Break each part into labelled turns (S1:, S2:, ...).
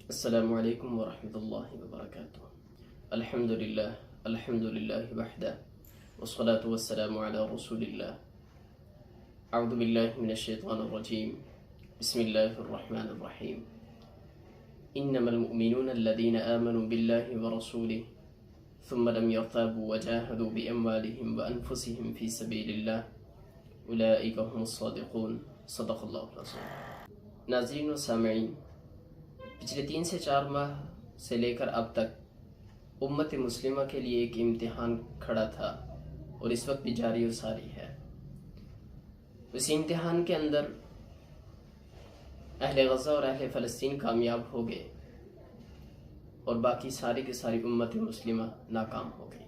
S1: السلام علیکم ورحمۃ اللہ وبرکاتہ۔ الحمدللہ وحدہ والصلاة والسلام علی رسول اللہ۔ اعوذ باللہ من الشیطان الرجیم، بسم اللہ الرحمن الرحیم۔ انما المؤمنون الذین آمنوا باللہ ورسولہ ثم لم يرتابوا وجاهدوا بأموالهم وأنفسهم في سبیل اللہ اولئک هم الصادقون۔ صدق اللہ العظیم۔ ناظرین و سامعین، پچھلے 3 سے 4 ماہ سے لے کر اب تک امت مسلمہ کے لیے ایک امتحان کھڑا تھا اور اس وقت بھی جاری و ساری ہے۔ اس امتحان کے اندر اہل غزہ اور اہل فلسطین کامیاب ہو گئے اور باقی ساری کی ساری امت مسلمہ ناکام ہو گئی۔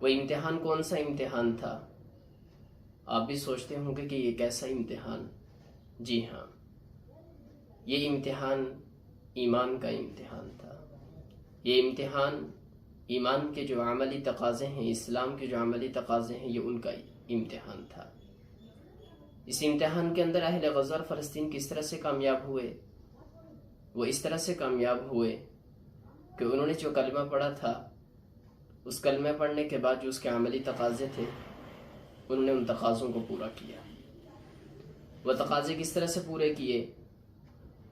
S1: وہ امتحان کون سا امتحان تھا؟ آپ بھی سوچتے ہوں گے کہ یہ کیسا امتحان؟ جی ہاں، یہ امتحان ایمان کا امتحان تھا۔ یہ امتحان ایمان کے جو عملی تقاضے ہیں، اسلام کے جو عملی تقاضے ہیں، یہ ان کا امتحان تھا۔ اس امتحان کے اندر اہل غزہ اور فلسطین کس طرح سے کامیاب ہوئے؟ وہ اس طرح سے کامیاب ہوئے کہ انہوں نے جو کلمہ پڑھا تھا، اس کلمہ پڑھنے کے بعد جو اس کے عملی تقاضے تھے، انہوں نے ان تقاضوں کو پورا کیا۔ وہ تقاضے کس طرح سے پورے کیے؟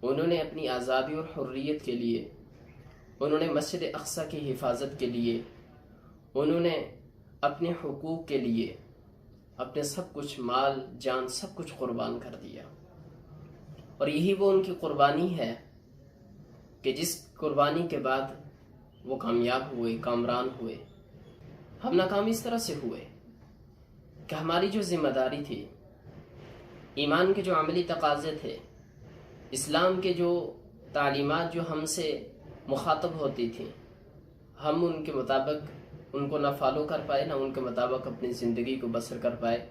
S1: انہوں نے اپنی آزادی اور حریت کے لیے، انہوں نے مسجد اقصی کی حفاظت کے لیے، انہوں نے اپنے حقوق کے لیے اپنے سب کچھ، مال جان سب کچھ قربان کر دیا۔ اور یہی وہ ان کی قربانی ہے کہ جس قربانی کے بعد وہ کامیاب ہوئے، کامران ہوئے۔ ہم ناکام اس طرح سے ہوئے کہ ہماری جو ذمہ داری تھی، ایمان کے جو عملی تقاضے تھے، اسلام کے جو تعلیمات جو ہم سے مخاطب ہوتی تھیں، ہم ان کے مطابق ان کو نہ فالو کر پائے، نہ ان کے مطابق اپنی زندگی کو بسر کر پائے،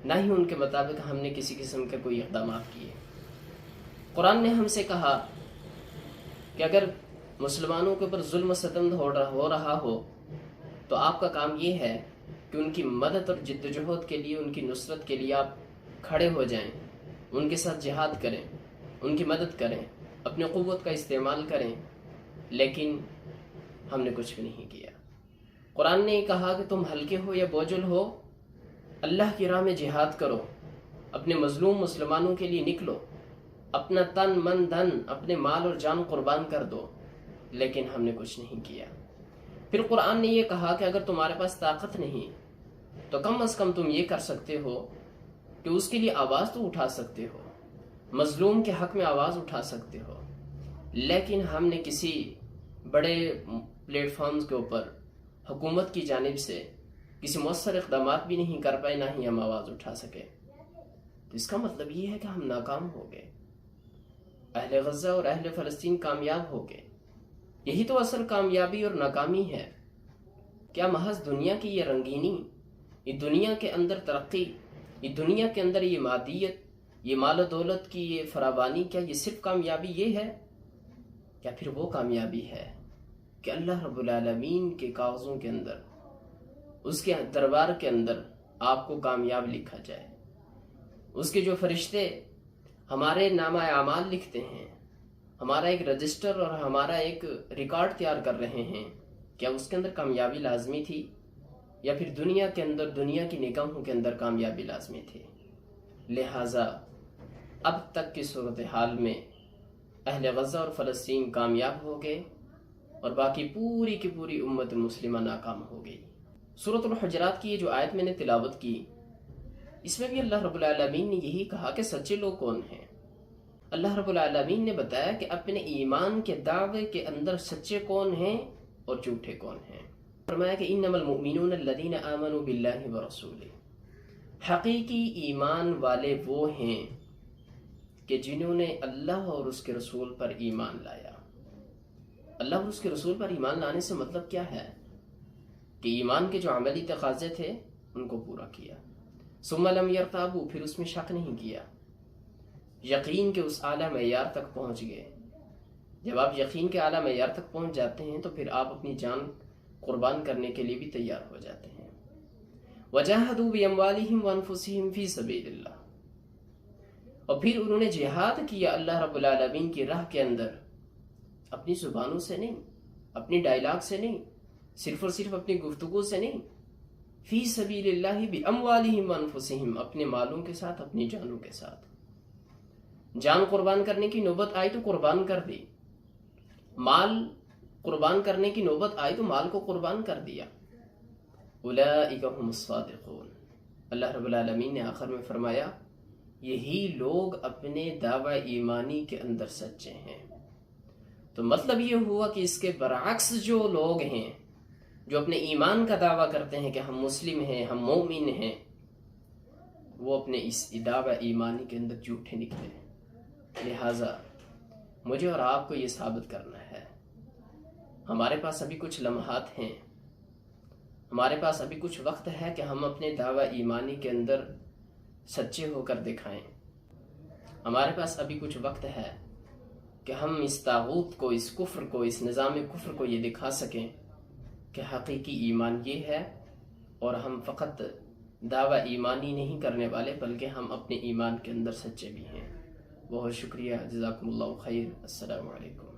S1: نہ ہی ان کے مطابق ہم نے کسی قسم کے کوئی اقدامات کیے۔ قرآن نے ہم سے کہا کہ اگر مسلمانوں کے اوپر ظلم و ستم ہو رہا ہو تو آپ کا کام یہ ہے کہ ان کی مدد اور جد و جہد کے لیے، ان کی نصرت کے لیے آپ کھڑے ہو جائیں، ان کے ساتھ جہاد کریں، ان کی مدد کریں، اپنی قوت کا استعمال کریں۔ لیکن ہم نے کچھ بھی نہیں کیا۔ قرآن نے یہ کہا کہ تم ہلکے ہو یا بوجھل ہو، اللہ کی راہ میں جہاد کرو، اپنے مظلوم مسلمانوں کے لیے نکلو، اپنا تن من دھن، اپنے مال اور جان قربان کر دو۔ لیکن ہم نے کچھ نہیں کیا۔ پھر قرآن نے یہ کہا کہ اگر تمہارے پاس طاقت نہیں تو کم از کم تم یہ کر سکتے ہو کہ اس کے لیے آواز تو اٹھا سکتے ہو، مظلوم کے حق میں آواز اٹھا سکتے ہو۔ لیکن ہم نے کسی بڑے پلیٹ فارمز کے اوپر حکومت کی جانب سے کسی مؤثر اقدامات بھی نہیں کر پائے، نہ ہی ہم آواز اٹھا سکے۔ تو اس کا مطلب یہ ہے کہ ہم ناکام ہو گئے۔ اہل غزہ اور اہل فلسطین کامیاب ہو گئے۔ یہی تو اصل کامیابی اور ناکامی ہے۔ کیا محض دنیا کی یہ رنگینی، یہ دنیا کے اندر ترقی، یہ دنیا کے اندر یہ مادیت، یہ مال و دولت کی یہ فراوانی، کیا یہ صرف کامیابی یہ ہے؟ یا پھر وہ کامیابی ہے کہ اللہ رب العالمین کے کاغذوں کے اندر، اس کے دربار کے اندر آپ کو کامیاب لکھا جائے؟ اس کے جو فرشتے ہمارے نامہ اعمال لکھتے ہیں، ہمارا ایک رجسٹر اور ہمارا ایک ریکارڈ تیار کر رہے ہیں، کیا اس کے اندر کامیابی لازمی تھی؟ یا پھر دنیا کے اندر، دنیا کی نگاہوں کے اندر کامیابی لازمی تھی؟ لہٰذا اب تک کی صورتحال میں اہل غزہ اور فلسطین کامیاب ہو گئے اور باقی پوری کی پوری امت مسلمہ ناکام ہو گئی۔ سورۃ الحجرات کی یہ جو آیت میں نے تلاوت کی، اس میں بھی اللہ رب العالمین نے یہی کہا کہ سچے لوگ کون ہیں۔ اللہ رب العالمین نے بتایا کہ اپنے ایمان کے دعوے کے اندر سچے کون ہیں اور جھوٹے کون ہیں۔ فرمایا کہ انما المؤمنون الذین آمنوا باللہ ورسولہ، حقیقی ایمان والے وہ ہیں کہ جنہوں نے اللہ اور اس کے رسول پر ایمان لایا۔ اللہ اور اس کے رسول پر ایمان لانے سے مطلب کیا ہے؟ کہ ایمان کے جو عملی تقاضے تھے ان کو پورا کیا۔ ثم لم یرتابوا، پھر اس میں شک نہیں کیا، یقین کے اس اعلیٰ معیار تک پہنچ گئے۔ جب آپ یقین کے اعلیٰ معیار تک پہنچ جاتے ہیں تو پھر آپ اپنی جان قربان کرنے کے لیے بھی تیار ہو جاتے ہیں۔ وجاہدوا باموالہم وانفسہم فی سبیل اللہ، اور پھر انہوں نے جہاد کیا اللہ رب العالمین کی راہ کے اندر، اپنی زبانوں سے نہیں، اپنی ڈائلاگ سے نہیں، صرف اور صرف اپنی گفتگو سے نہیں، فی سبیل اللہ باموالہم وانفسہم، اپنے مالوں کے ساتھ، اپنی جانوں کے ساتھ۔ جان قربان کرنے کی نوبت آئی تو قربان کر دی، مال قربان کرنے کی نوبت آئی تو مال کو قربان کر دیا۔ اولئک هم الصادقون، اللہ رب العالمین نے آخر میں فرمایا یہی لوگ اپنے دعوی ایمانی کے اندر سچے ہیں۔ تو مطلب یہ ہوا کہ اس کے برعکس جو لوگ ہیں جو اپنے ایمان کا دعویٰ کرتے ہیں کہ ہم مسلم ہیں، ہم مومن ہیں، وہ اپنے اس دعوی ایمانی کے اندر جھوٹے نکلے۔ لہٰذا مجھے اور آپ کو یہ ثابت کرنا ہے، ہمارے پاس ابھی کچھ لمحات ہیں، ہمارے پاس ابھی کچھ وقت ہے کہ ہم اپنے دعوی ایمانی کے اندر سچے ہو کر دکھائیں۔ ہمارے پاس ابھی کچھ وقت ہے کہ ہم اس طاغوت کو، اس کفر کو، اس نظام کفر کو یہ دکھا سکیں کہ حقیقی ایمان یہ ہے، اور ہم فقط دعوی ایمانی نہیں کرنے والے بلکہ ہم اپنے ایمان کے اندر سچے بھی ہیں۔ بہت شکریہ، جزاکم اللہ خیر، السلام علیکم۔